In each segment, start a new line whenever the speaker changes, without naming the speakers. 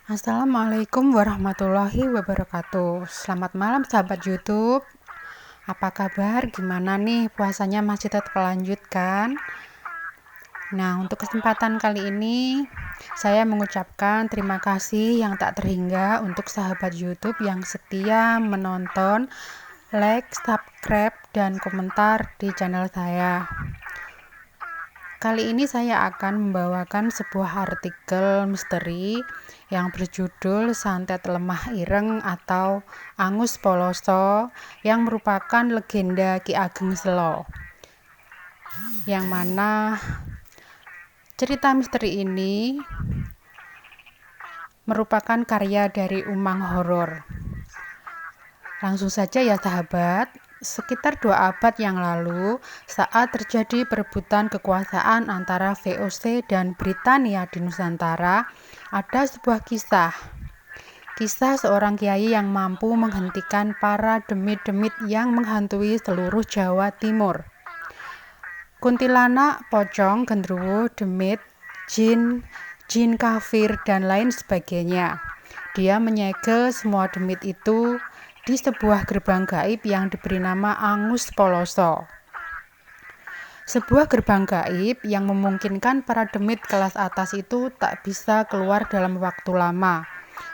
Assalamualaikum warahmatullahi wabarakatuh. Selamat malam sahabat YouTube. Apa kabar? Gimana nih puasanya masih tetap lanjutkan? Nah, untuk kesempatan kali ini saya mengucapkan terima kasih yang tak terhingga untuk sahabat YouTube yang setia menonton, like, subscribe, dan komentar di channel saya. Kali ini saya akan membawakan sebuah artikel misteri yang berjudul Santet Lemah Ireng atau Angus Poloso yang merupakan legenda Ki Ageng Selo. Yang mana cerita misteri ini merupakan karya dari Umang Horor. Langsung saja ya sahabat. Sekitar 2 abad yang lalu, saat terjadi perebutan kekuasaan antara VOC dan Britania di Nusantara, ada sebuah kisah seorang kiai yang mampu menghentikan para demit-demit yang menghantui seluruh Jawa Timur. Kuntilanak, pocong, genderuwo, demit, jin kafir, dan lain sebagainya. Dia menyegel semua demit itu di sebuah gerbang gaib yang diberi nama Angus Poloso. Sebuah gerbang gaib yang memungkinkan para demit kelas atas itu tak bisa keluar dalam waktu lama.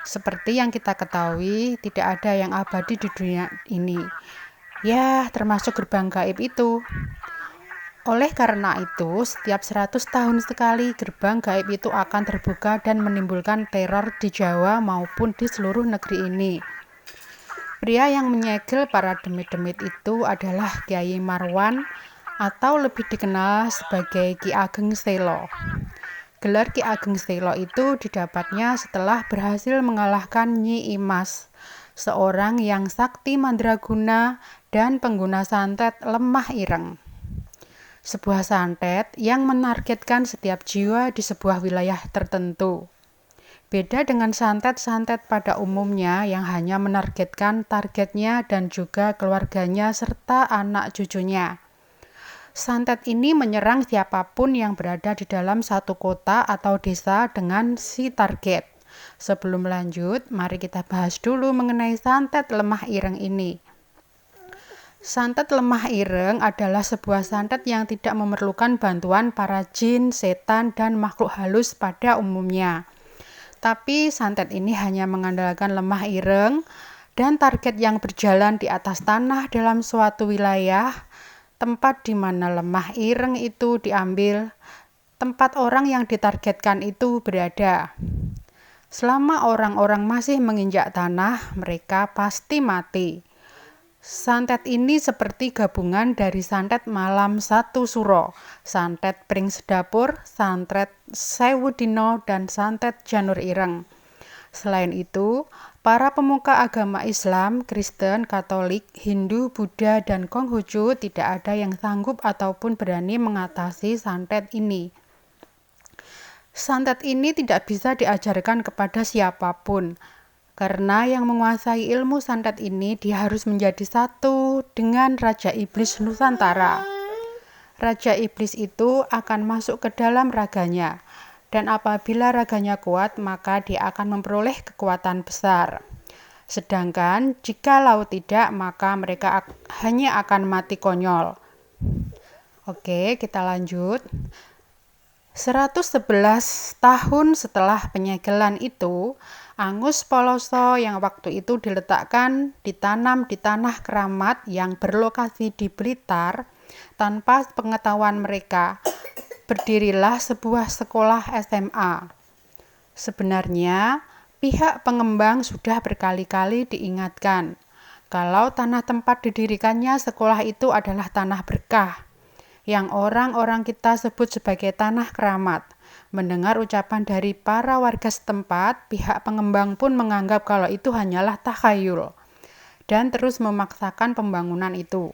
Seperti yang kita ketahui, tidak ada yang abadi di dunia ini. Ya, termasuk gerbang gaib itu. Oleh karena itu, setiap 100 tahun sekali gerbang gaib itu akan terbuka dan menimbulkan teror di Jawa maupun di seluruh negeri ini. Pria yang menyegel para demit-demit itu adalah Kyai Marwan atau lebih dikenal sebagai Ki Ageng Selo. Gelar Ki Ageng Selo itu didapatnya setelah berhasil mengalahkan Nyi Imas, seorang yang sakti mandraguna dan pengguna santet lemah ireng. Sebuah santet yang menargetkan setiap jiwa di sebuah wilayah tertentu. Beda dengan santet-santet pada umumnya yang hanya menargetkan targetnya dan juga keluarganya serta anak cucunya. Santet ini menyerang siapapun yang berada di dalam satu kota atau desa dengan si target. Sebelum lanjut, mari kita bahas dulu mengenai santet lemah ireng ini. Santet lemah ireng adalah sebuah santet yang tidak memerlukan bantuan para jin, setan, dan makhluk halus pada umumnya. Tapi santet ini hanya mengandalkan lemah ireng dan target yang berjalan di atas tanah dalam suatu wilayah, tempat di mana lemah ireng itu diambil, tempat orang yang ditargetkan itu berada. Selama orang-orang masih menginjak tanah, mereka pasti mati. Santet ini seperti gabungan dari santet malam satu suro, santet pring sedapur, santet sewu dino, dan santet janur ireng. Selain itu, para pemuka agama Islam, Kristen, Katolik, Hindu, Buddha, dan Konghucu tidak ada yang sanggup ataupun berani mengatasi santet ini. Santet ini tidak bisa diajarkan kepada siapapun. Karena yang menguasai ilmu santet ini dia harus menjadi satu dengan Raja Iblis Nusantara. Raja Iblis itu akan masuk ke dalam raganya. Dan apabila raganya kuat, maka dia akan memperoleh kekuatan besar. Sedangkan jikalau tidak, maka mereka hanya akan mati konyol. Oke, kita lanjut. 111 tahun setelah penyegelan itu, Angus Poloso yang waktu itu ditanam di tanah keramat yang berlokasi di Blitar, tanpa pengetahuan mereka, berdirilah sebuah sekolah SMA. Sebenarnya, pihak pengembang sudah berkali-kali diingatkan, kalau tanah tempat didirikannya sekolah itu adalah tanah berkah, yang orang-orang kita sebut sebagai tanah keramat. Mendengar ucapan dari para warga setempat, pihak pengembang pun menganggap kalau itu hanyalah takhayul dan terus memaksakan pembangunan itu.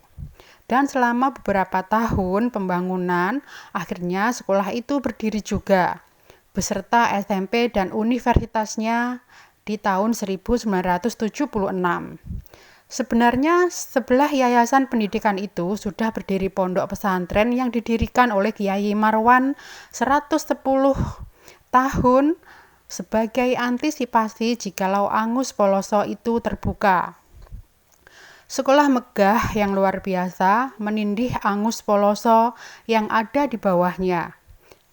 Dan selama beberapa tahun pembangunan, akhirnya sekolah itu berdiri juga, beserta SMP dan universitasnya di tahun 1976. Sebenarnya sebelah yayasan pendidikan itu sudah berdiri pondok pesantren yang didirikan oleh Kyai Marwan 110 tahun sebagai antisipasi jikalau Angus Poloso itu terbuka. Sekolah megah yang luar biasa menindih Angus Poloso yang ada di bawahnya.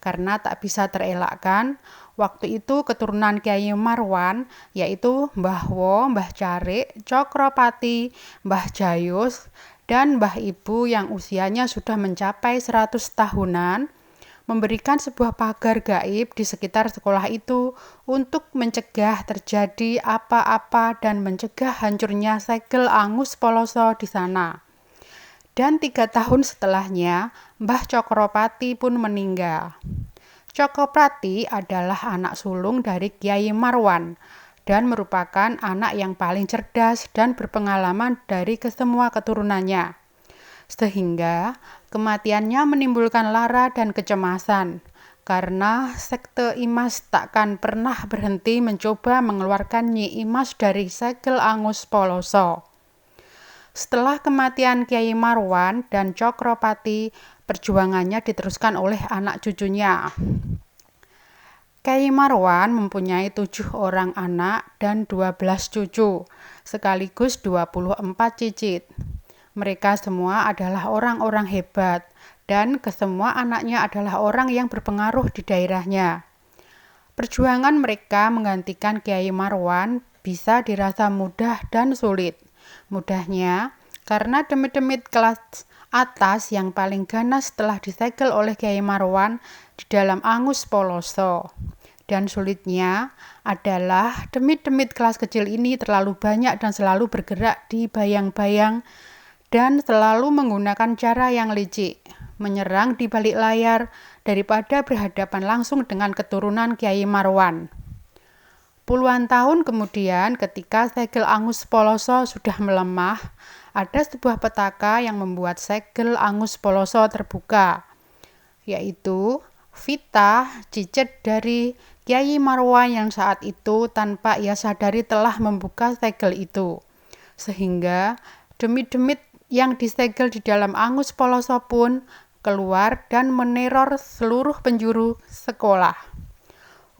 Karena tak bisa terelakkan, waktu itu keturunan Kyai Marwan, yaitu Mbah Wo, Mbah Carik, Cokropati, Mbah Jayus, dan Mbah Ibu yang usianya sudah mencapai 100 tahunan, memberikan sebuah pagar gaib di sekitar sekolah itu untuk mencegah terjadi apa-apa dan mencegah hancurnya segel Angus Poloso di sana. Dan 3 tahun setelahnya, Mbah Cokropati pun meninggal. Cokropati adalah anak sulung dari Kyai Marwan dan merupakan anak yang paling cerdas dan berpengalaman dari kesemua keturunannya. Sehingga kematiannya menimbulkan lara dan kecemasan, karena sekte Imas takkan pernah berhenti mencoba mengeluarkan Nyi Imas dari segel Angus Poloso. Setelah kematian Kyai Marwan dan Cokropati, perjuangannya diteruskan oleh anak cucunya. Kyai Marwan mempunyai 7 orang anak dan 12 cucu, sekaligus 24 cicit. Mereka semua adalah orang-orang hebat, dan kesemua anaknya adalah orang yang berpengaruh di daerahnya. Perjuangan mereka menggantikan Kyai Marwan bisa dirasa mudah dan sulit. Mudahnya, karena demit-demit kelas atas yang paling ganas telah disegel oleh Kyai Marwan di dalam Angus Poloso. Dan sulitnya adalah demit-demit kelas kecil ini terlalu banyak dan selalu bergerak di bayang-bayang dan selalu menggunakan cara yang licik, menyerang di balik layar daripada berhadapan langsung dengan keturunan Kyai Marwan. Puluhan tahun kemudian, ketika segel Angus Poloso sudah melemah, ada sebuah petaka yang membuat segel Angus Poloso terbuka, yaitu Vita, cicit dari Kyai Marwan yang saat itu tanpa ia sadari telah membuka segel itu. Sehingga demit-demit yang disegel di dalam Angus Poloso pun keluar dan meneror seluruh penjuru sekolah.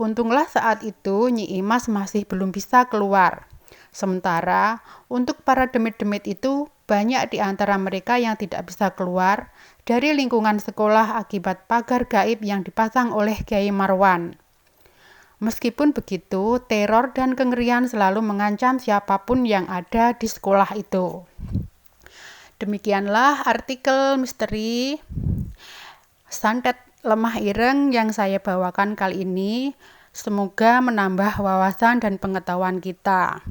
Untunglah saat itu Nyi Imas masih belum bisa keluar. Sementara untuk para demit-demit itu, banyak di antara mereka yang tidak bisa keluar dari lingkungan sekolah akibat pagar gaib yang dipasang oleh Kyai Marwan. Meskipun begitu, teror dan kengerian selalu mengancam siapapun yang ada di sekolah itu. Demikianlah artikel misteri Santet Lemah Ireng yang saya bawakan kali ini. Semoga menambah wawasan dan pengetahuan kita.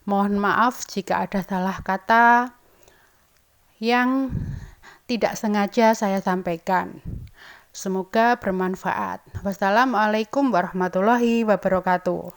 Mohon maaf jika ada salah kata yang tidak sengaja saya sampaikan. Semoga bermanfaat. Wassalamualaikum warahmatullahi wabarakatuh.